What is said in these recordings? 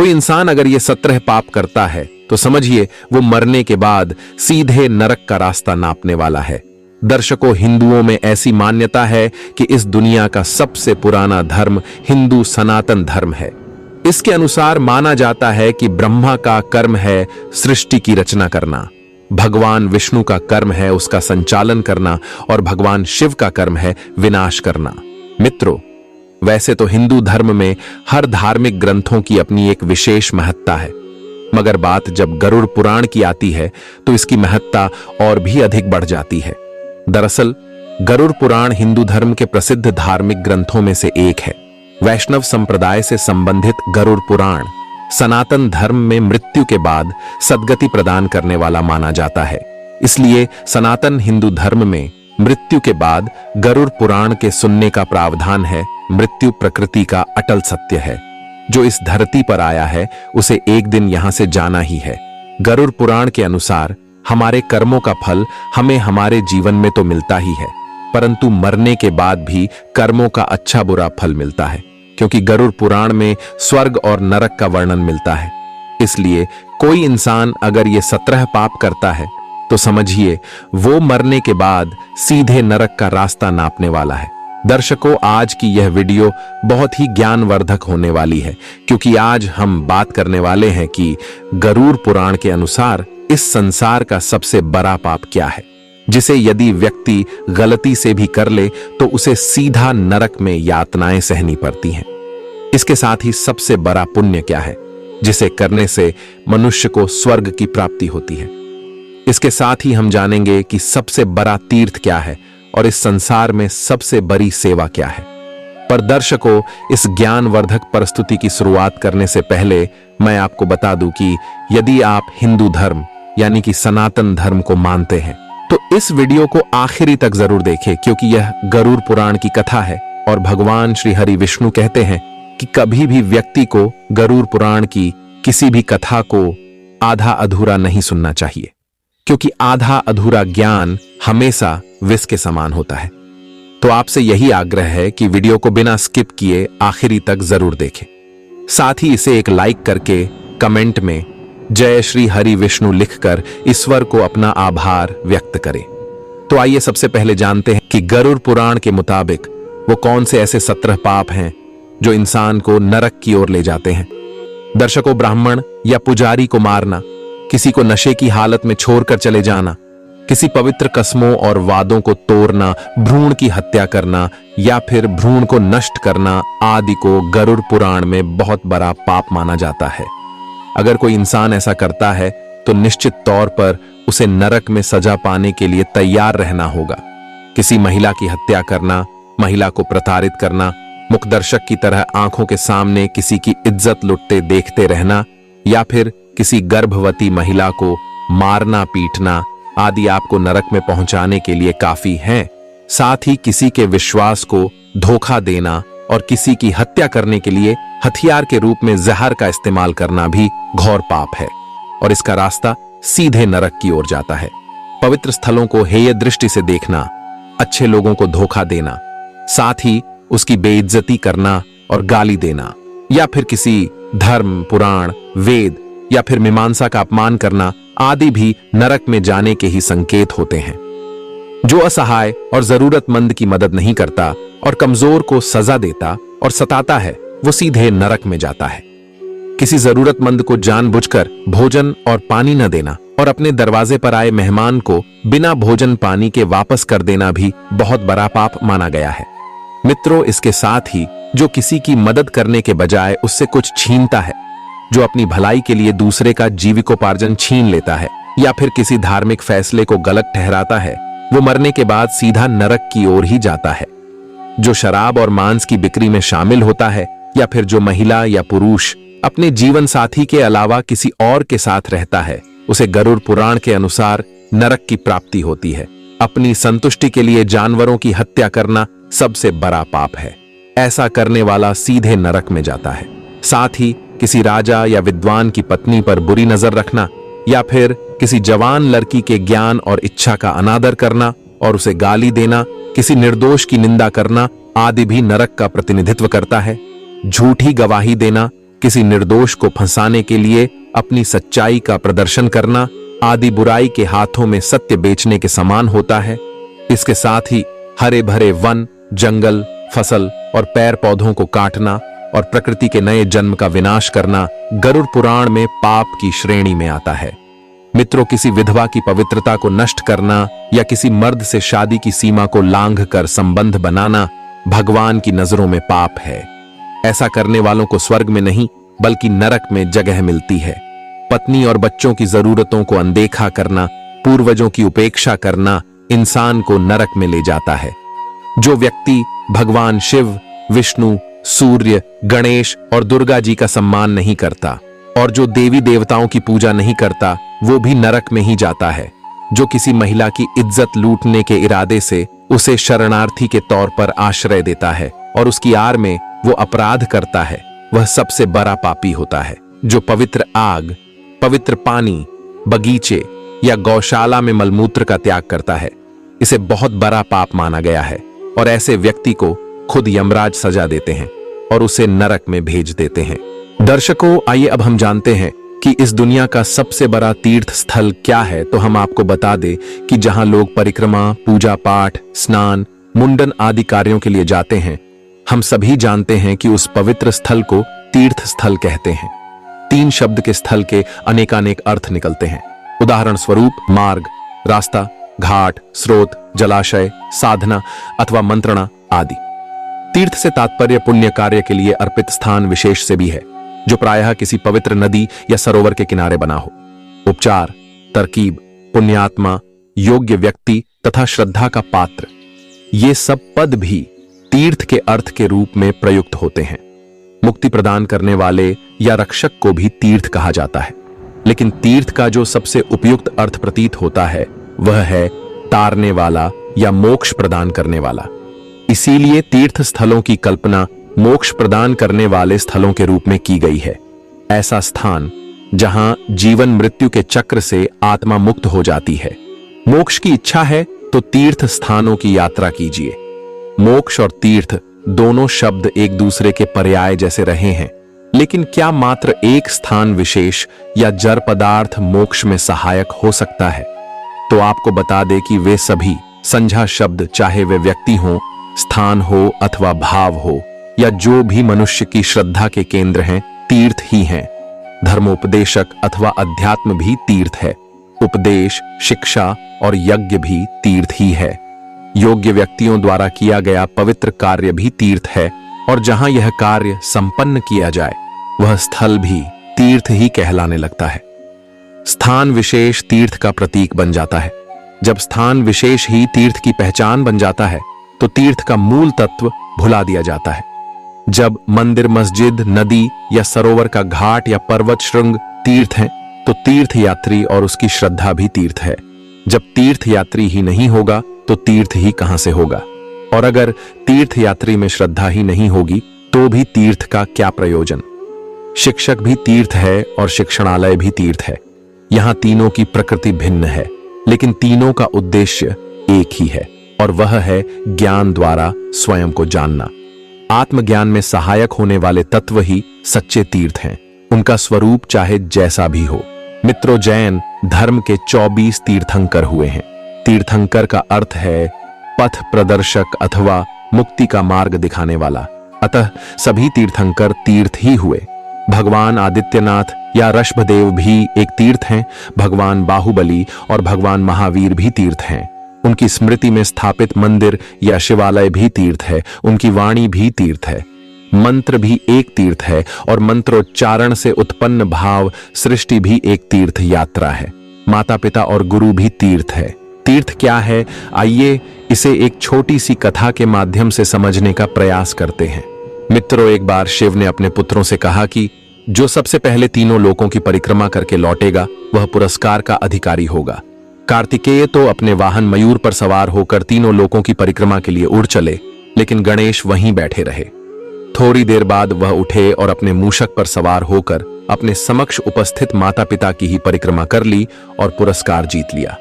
कोई इंसान अगर ये 17 पाप करता है तो समझिए वो मरने के बाद सीधे नरक का रास्ता नापने वाला है। दर्शकों, हिंदुओं में ऐसी मान्यता है कि इस दुनिया का सबसे पुराना धर्म हिंदू सनातन धर्म है। इसके अनुसार माना जाता है कि ब्रह्मा का कर्म है सृष्टि की रचना करना, भगवान विष्णु का कर्म है उसका संचालन करना और भगवान शिव का कर्म है विनाश करना। मित्रों, वैसे तो हिंदू धर्म में हर धार्मिक ग्रंथों की अपनी एक विशेष महत्ता है, मगर बात जब गरुड़ पुराण की आती है तो इसकी महत्ता और भी अधिक बढ़ जाती है। दरअसल गरुड़ पुराण हिंदू धर्म के प्रसिद्ध धार्मिक ग्रंथों में से एक है। वैष्णव संप्रदाय से संबंधित गरुड़ पुराण सनातन धर्म में मृत्यु के बाद सद्गति प्रदान करने वाला माना जाता है। इसलिए सनातन हिंदू धर्म में मृत्यु के बाद गरुड़ पुराण के सुनने का प्रावधान है। मृत्यु प्रकृति का अटल सत्य है। जो इस धरती पर आया है उसे एक दिन यहां से जाना ही है। गरुड़ पुराण के अनुसार हमारे कर्मों का फल हमें हमारे जीवन में तो मिलता ही है, परंतु मरने के बाद भी कर्मों का अच्छा बुरा फल मिलता है, क्योंकि गरुड़ पुराण में स्वर्ग और नरक का वर्णन मिलता है। इसलिए कोई इंसान अगर ये 17 पाप करता है तो समझिए वो मरने के बाद सीधे नरक का रास्ता नापने वाला है। दर्शकों, आज की यह वीडियो बहुत ही ज्ञानवर्धक होने वाली है, क्योंकि आज हम बात करने वाले हैं कि गरुड़ पुराण के अनुसार इस संसार का सबसे बड़ा पाप क्या है, जिसे यदि व्यक्ति गलती से भी कर ले तो उसे सीधा नरक में यातनाएं सहनी पड़ती हैं। इसके साथ ही सबसे बड़ा पुण्य क्या है, जिसे करने से मनुष्य को स्वर्ग की प्राप्ति होती है। इसके साथ ही हम जानेंगे कि सबसे बड़ा तीर्थ क्या है और इस संसार में सबसे बड़ी सेवा क्या है। पर दर्शकों, इस ज्ञानवर्धक प्रस्तुति की शुरुआत करने से पहले मैं आपको बता दूं कि यदि आप हिंदू धर्म यानी कि सनातन धर्म को मानते हैं तो इस वीडियो को आखिरी तक जरूर देखें, क्योंकि यह गरुड़ पुराण की कथा है और भगवान श्री हरि विष्णु कहते हैं कि कभी भी व्यक्ति को गरुड़ पुराण की किसी भी कथा को आधा अधूरा नहीं सुनना चाहिए, क्योंकि आधा अधूरा ज्ञान हमेशा विष के समान होता है। तो आपसे यही आग्रह है कि वीडियो को बिना स्किप किए आखिरी तक जरूर देखें। साथ ही इसे एक लाइक करके कमेंट में जय श्री हरि विष्णु लिखकर ईश्वर को अपना आभार व्यक्त करें। तो आइए सबसे पहले जानते हैं कि गरुड़ पुराण के मुताबिक वो कौन से ऐसे 17 पाप हैं जो इंसान को नरक की ओर ले जाते हैं। दर्शकों, ब्राह्मण या पुजारी को मारना, किसी को नशे की हालत में छोड़कर चले जाना, किसी पवित्र कसमों और वादों को तोड़ना, भ्रूण की हत्या करना या फिर भ्रूण को नष्ट करना आदि को गरुड़ पुराण में बहुत बड़ा पाप माना जाता है। अगर कोई इंसान ऐसा करता है तो निश्चित तौर पर उसे नरक में सजा पाने के लिए तैयार रहना होगा। किसी महिला की हत्या करना, महिला को प्रताड़ित करना, मुखदर्शक की तरह आंखों के सामने किसी की इज्जत लुटते देखते रहना या फिर किसी गर्भवती महिला को मारना पीटना आदि आपको नरक में पहुंचाने के लिए काफी हैं। साथ ही किसी के विश्वास को धोखा देना और किसी की हत्या करने के लिए हथियार के रूप में जहर का इस्तेमाल करना भी घोर पाप है और इसका रास्ता सीधे नरक की ओर जाता है। पवित्र स्थलों को हेय दृष्टि से देखना, अच्छे लोगों को धोखा देना, साथ ही उसकी बेइज्जती करना और गाली देना या फिर किसी धर्म, पुराण, वेद या फिर मीमांसा का अपमान करना आदि भी नरक में जाने के ही संकेत होते हैं। जो असहाय और जरूरतमंद की मदद नहीं करता और कमजोर को सजा देता और सताता है वो सीधे नरक में जाता है। किसी जरूरतमंद को जानबूझकर भोजन और पानी न देना और अपने दरवाजे पर आए मेहमान को बिना भोजन पानी के वापस कर देना भी बहुत बड़ा पाप माना गया है। मित्रों, इसके साथ ही जो किसी की मदद करने के बजाय उससे कुछ छीनता है, जो अपनी भलाई के लिए दूसरे का जीविकोपार्जन छीन लेता है या फिर किसी धार्मिक फैसले को गलत ठहराता है, वो मरने के बाद सीधा नरक की ओर ही जाता है। जो शराब और मांस की बिक्री में शामिल होता है या फिर जो महिला या पुरुष अपने जीवन साथी के अलावा किसी और के साथ रहता है, उसे गरुड़ पुराण के अनुसार नरक की प्राप्ति होती है। अपनी संतुष्टि के लिए जानवरों की हत्या करना सबसे बड़ा पाप है। ऐसा करने वाला सीधे नरक में जाता है। साथ ही किसी राजा या विद्वान की पत्नी पर बुरी नजर रखना या फिर किसी जवान लड़की के ज्ञान और इच्छा का अनादर करना और उसे गाली देना, किसी निर्दोष की निंदा करना आदि भी नरक का प्रतिनिधित्व करता है। झूठी गवाही देना किसी निर्दोष को फंसाने के लिए अपनी सच्चाई का प्रदर्शन करना आदि बुराई के हाथों में सत्य बेचने के समान होता है। इसके साथ ही हरे भरे वन, जंगल, फसल और पेड़ पौधों को काटना और प्रकृति के नए जन्म का विनाश करना गरुड़ पुराण में पाप की श्रेणी में आता है। मित्रों, किसी विधवा की पवित्रता को नष्ट करना या किसी मर्द से शादी की सीमा को लांघ कर संबंध बनाना भगवान की नजरों में पाप है। ऐसा करने वालों को स्वर्ग में नहीं बल्कि नरक में जगह मिलती है। पत्नी और बच्चों की जरूरतों को अनदेखा करना, पूर्वजों की उपेक्षा करना इंसान को नरक में ले जाता है। जो व्यक्ति भगवान शिव, विष्णु, सूर्य, गणेश और दुर्गा जी का सम्मान नहीं करता और जो देवी देवताओं की पूजा नहीं करता, वो भी नरक में ही जाता है। जो किसी महिला की इज्जत लूटने के इरादे से उसे शरणार्थी के तौर पर आश्रय देता है और उसकी आड़ में वो अपराध करता है, वह सबसे बड़ा पापी होता है। जो पवित्र आग, पवित्र पानी, बगीचे या गौशाला में मलमूत्र का त्याग करता है, इसे बहुत बड़ा पाप माना गया है और ऐसे व्यक्ति को खुद यमराज सजा देते हैं और उसे नरक में भेज देते हैं। दर्शकों, आइए अब हम जानते हैं कि इस दुनिया का सबसे बड़ा तीर्थ स्थल क्या है। तो हम आपको बता दें कि जहां लोग परिक्रमा, पूजा पाठ, स्नान, मुंडन आदि कार्यों के लिए जाते हैं, हम सभी जानते हैं कि उस पवित्र स्थल को तीर्थ स्थल कहते हैं। 3 शब्द के स्थल के अनेकानेक अर्थ निकलते हैं। उदाहरण स्वरूप मार्ग, रास्ता, घाट, स्रोत, जलाशय, साधना अथवा मंत्रणा आदि। तीर्थ से तात्पर्य पुण्य कार्य के लिए अर्पित स्थान विशेष से भी है, जो प्रायः किसी पवित्र नदी या सरोवर के किनारे बना हो। उपचार, तरकीब, पुण्यात्मा, योग्य व्यक्ति तथा श्रद्धा का पात्र, ये सब पद भी तीर्थ के अर्थ के रूप में प्रयुक्त होते हैं। मुक्ति प्रदान करने वाले या रक्षक को भी तीर्थ कहा जाता है, लेकिन तीर्थ का जो सबसे उपयुक्त अर्थ प्रतीत होता है वह है तारने वाला या मोक्ष प्रदान करने वाला। इसीलिए तीर्थ स्थलों की कल्पना मोक्ष प्रदान करने वाले स्थलों के रूप में की गई है। ऐसा स्थान जहां जीवन मृत्यु के चक्र से आत्मा मुक्त हो जाती है। मोक्ष की इच्छा है तो तीर्थ स्थानों की यात्रा कीजिए। मोक्ष और तीर्थ दोनों शब्द एक दूसरे के पर्याय जैसे रहे हैं, लेकिन क्या मात्र एक स्थान विशेष या जड़ पदार्थ मोक्ष में सहायक हो सकता है? तो आपको बता दे कि वे सभी संज्ञा शब्द, चाहे वे व्यक्ति हो, स्थान हो अथवा भाव हो या जो भी मनुष्य की श्रद्धा के केंद्र हैं, तीर्थ ही हैं। धर्मोपदेशक अथवा अध्यात्म भी तीर्थ है। उपदेश, शिक्षा और यज्ञ भी तीर्थ ही है। योग्य व्यक्तियों द्वारा किया गया पवित्र कार्य भी तीर्थ है और जहां यह कार्य संपन्न किया जाए वह स्थल भी तीर्थ ही कहलाने लगता है। स्थान विशेष तीर्थ का प्रतीक बन जाता है। जब स्थान विशेष ही तीर्थ की पहचान बन जाता है तो तीर्थ का मूल तत्व भुला दिया जाता है। जब मंदिर, मस्जिद, नदी या सरोवर का घाट या पर्वत श्रृंग तीर्थ हैं, तो तीर्थ यात्री और उसकी श्रद्धा भी तीर्थ है। जब तीर्थ यात्री ही नहीं होगा तो तीर्थ ही कहां से होगा? और अगर तीर्थ यात्री में श्रद्धा ही नहीं होगी तो भी तीर्थ का क्या प्रयोजन? शिक्षक भी तीर्थ है और शिक्षणालय भी तीर्थ है। यहां तीनों की प्रकृति भिन्न है, लेकिन तीनों का उद्देश्य एक ही है और वह है ज्ञान द्वारा स्वयं को जानना। आत्मज्ञान में सहायक होने वाले तत्व ही सच्चे तीर्थ हैं, उनका स्वरूप चाहे जैसा भी हो। मित्रों, जैन धर्म के 24 तीर्थंकर हुए हैं। तीर्थंकर का अर्थ है पथ प्रदर्शक अथवा मुक्ति का मार्ग दिखाने वाला। अतः सभी तीर्थंकर तीर्थ ही हुए। भगवान आदित्यनाथ या ऋषभदेव भी एक तीर्थ हैं। भगवान बाहुबली और भगवान महावीर भी तीर्थ हैं। उनकी स्मृति में स्थापित मंदिर या शिवालय भी तीर्थ है। उनकी वाणी भी तीर्थ है। मंत्र भी एक तीर्थ है और मंत्रोच्चारण से उत्पन्न भाव सृष्टि भी एक तीर्थ यात्रा है। माता पिता और गुरु भी तीर्थ है। तीर्थ क्या है, आइए इसे एक छोटी सी कथा के माध्यम से समझने का प्रयास करते हैं। मित्रों, एक बार शिव ने अपने पुत्रों से कहा कि जो सबसे पहले तीनों लोकों की परिक्रमा करके लौटेगा वह पुरस्कार का अधिकारी होगा। कार्तिकेय तो अपने वाहन मयूर पर सवार होकर तीनों लोकों की परिक्रमा के लिए उड़ चले, लेकिन गणेश वहीं बैठे रहे। थोड़ी देर बाद वह उठे और अपने मूषक पर सवार होकर अपने समक्ष उपस्थित माता पिता की ही परिक्रमा कर ली और पुरस्कार जीत लिया।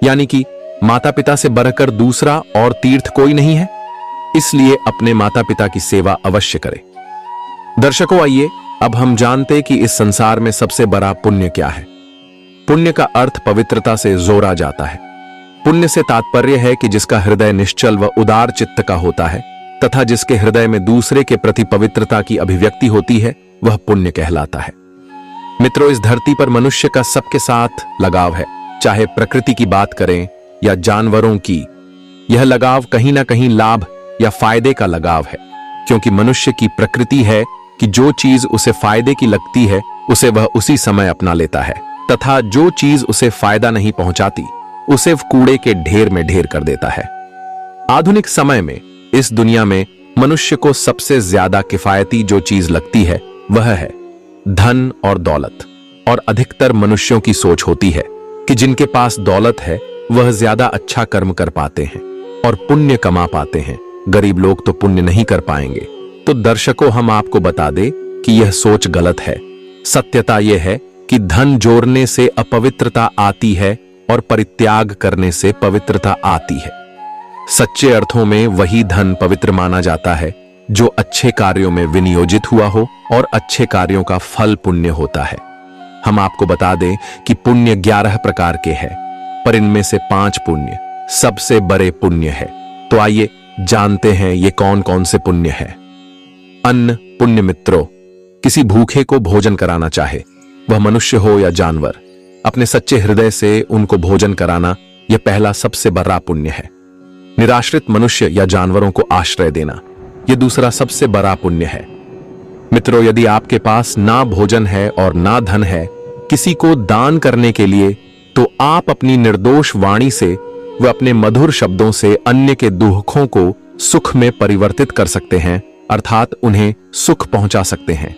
यानी कि माता पिता से बढ़कर दूसरा और तीर्थ कोई नहीं है, इसलिए अपने माता पिता की सेवा अवश्य करें। दर्शकों, आइए अब हम जानते कि इस संसार में सबसे बड़ा पुण्य क्या है। पुण्य का अर्थ पवित्रता से जोड़ा जाता है। पुण्य से तात्पर्य है कि जिसका हृदय निश्चल व उदार चित्त का होता है तथा जिसके हृदय में दूसरे के प्रति पवित्रता की अभिव्यक्ति होती है, वह पुण्य कहलाता है। मित्रों, इस धरती पर मनुष्य का सबके साथ लगाव है, चाहे प्रकृति की बात करें या जानवरों की। यह लगाव कहीं ना कहीं लाभ या फायदे का लगाव है, क्योंकि मनुष्य की प्रकृति है कि जो चीज उसे फायदे की लगती है उसे वह उसी समय अपना लेता है, तथा जो चीज उसे फायदा नहीं पहुंचाती उसे कूड़े के ढेर में ढेर कर देता है। आधुनिक समय में इस दुनिया में मनुष्य को सबसे ज्यादा किफायती जो चीज लगती है वह है धन और दौलत। और अधिकतर मनुष्यों की सोच होती है कि जिनके पास दौलत है वह ज्यादा अच्छा कर्म कर पाते हैं और पुण्य कमा पाते हैं, गरीब लोग तो पुण्य नहीं कर पाएंगे। तो दर्शकों, हम आपको बता दें कि यह सोच गलत है। सत्यता यह है कि धन जोड़ने से अपवित्रता आती है और परित्याग करने से पवित्रता आती है। सच्चे अर्थों में वही धन पवित्र माना जाता है जो अच्छे कार्यों में विनियोजित हुआ हो और अच्छे कार्यों का फल पुण्य होता है। हम आपको बता दें कि पुण्य 11 प्रकार के हैं, पर इनमें से 5 पुण्य सबसे बड़े पुण्य है। तो आइए जानते हैं ये कौन कौन से पुण्य है। अन्न पुण्य। मित्रों, किसी भूखे को भोजन कराना, चाहे वह मनुष्य हो या जानवर, अपने सच्चे हृदय से उनको भोजन कराना यह पहला सबसे बड़ा पुण्य है। निराश्रित मनुष्य या जानवरों को आश्रय देना यह दूसरा सबसे बड़ा पुण्य है। मित्रों, यदि आपके पास ना भोजन है और ना धन है किसी को दान करने के लिए, तो आप अपनी निर्दोष वाणी से व अपने मधुर शब्दों से अन्य के दुखों को सुख में परिवर्तित कर सकते हैं, अर्थात उन्हें सुख पहुंचा सकते हैं।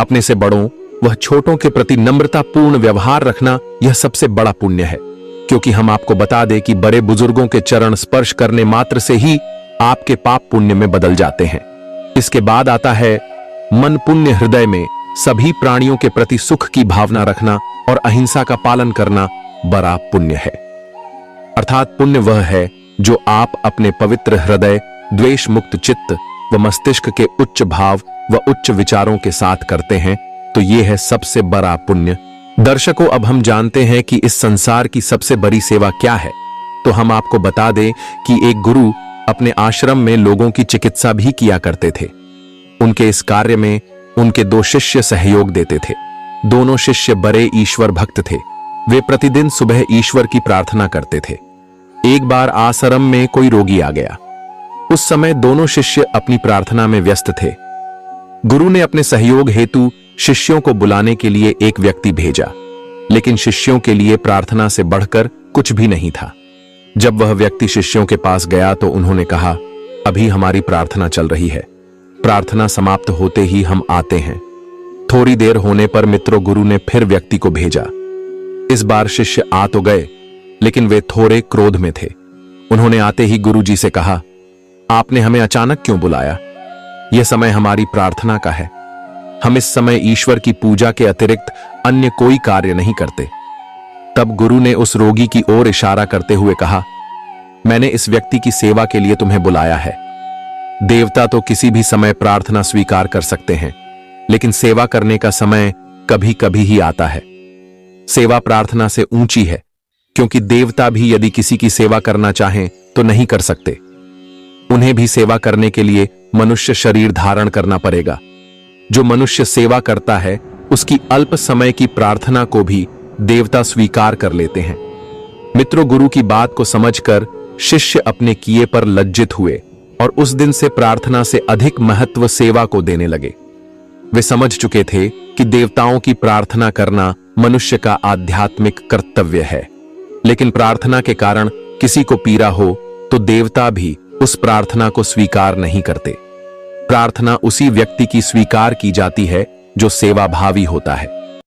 अपने से बड़ों वह छोटों के प्रति नम्रतापूर्ण व्यवहार रखना यह सबसे बड़ा पुण्य है, क्योंकि हम आपको बता दें कि बड़े बुजुर्गों के चरण स्पर्श करने मात्र से ही आपके पाप पुण्य में बदल जाते हैं। इसके बाद आता है मन पुण्य। हृदय में सभी प्राणियों के प्रति सुख की भावना रखना और अहिंसा का पालन करना बड़ा पुण्य है। अर्थात पुण्य वह है जो आप अपने पवित्र हृदय, द्वेष मुक्त चित्त व मस्तिष्क के उच्च भाव व उच्च विचारों के साथ करते हैं, तो यह है सबसे बड़ा पुण्य। दर्शकों, अब हम जानते हैं कि इस संसार की सबसे बड़ी सेवा क्या है। तो हम आपको बता दें कि एक गुरु अपने आश्रम में लोगों की चिकित्सा भी किया करते थे। उनके इस कार्य में उनके 2 शिष्य सहयोग देते थे। दोनों शिष्य बड़े ईश्वर भक्त थे। वे प्रतिदिन सुबह ईश्वर की प्रार्थना करते थे। एक बार आश्रम में कोई रोगी आ गया। उस समय दोनों शिष्य अपनी प्रार्थना में व्यस्त थे। गुरु ने अपने सहयोग हेतु शिष्यों को बुलाने के लिए एक व्यक्ति भेजा, लेकिन शिष्यों के लिए प्रार्थना से बढ़कर कुछ भी नहीं था। जब वह व्यक्ति शिष्यों के पास गया तो उन्होंने कहा, अभी हमारी प्रार्थना चल रही है, प्रार्थना समाप्त होते ही हम आते हैं। थोड़ी देर होने पर मित्रों, गुरु ने फिर व्यक्ति को भेजा। इस बार शिष्य आ तो गए, लेकिन वे थोड़े क्रोध में थे। उन्होंने आते ही गुरु जी से कहा, आपने हमें अचानक क्यों बुलाया? यह समय हमारी प्रार्थना का है। हम इस समय ईश्वर की पूजा के अतिरिक्त अन्य कोई कार्य नहीं करते। तब गुरु ने उस रोगी की ओर इशारा करते हुए कहा, मैंने इस व्यक्ति की सेवा के लिए तुम्हें बुलाया है। देवता तो किसी भी समय प्रार्थना स्वीकार कर सकते हैं, लेकिन सेवा करने का समय कभी कभी ही आता है। सेवा प्रार्थना से ऊंची है, क्योंकि देवता भी यदि किसी की सेवा करना चाहें तो नहीं कर सकते। उन्हें भी सेवा करने के लिए मनुष्य शरीर धारण करना पड़ेगा। जो मनुष्य सेवा करता है उसकी अल्प समय की प्रार्थना को भी देवता स्वीकार कर लेते हैं। मित्रों, गुरु की बात को समझकर शिष्य अपने किए पर लज्जित हुए और उस दिन से प्रार्थना से अधिक महत्व सेवा को देने लगे। वे समझ चुके थे कि देवताओं की प्रार्थना करना मनुष्य का आध्यात्मिक कर्तव्य है, लेकिन प्रार्थना के कारण किसी को पीड़ा हो तो देवता भी उस प्रार्थना को स्वीकार नहीं करते। प्रार्थना उसी व्यक्ति की स्वीकार की जाती है जो सेवाभावी होता है।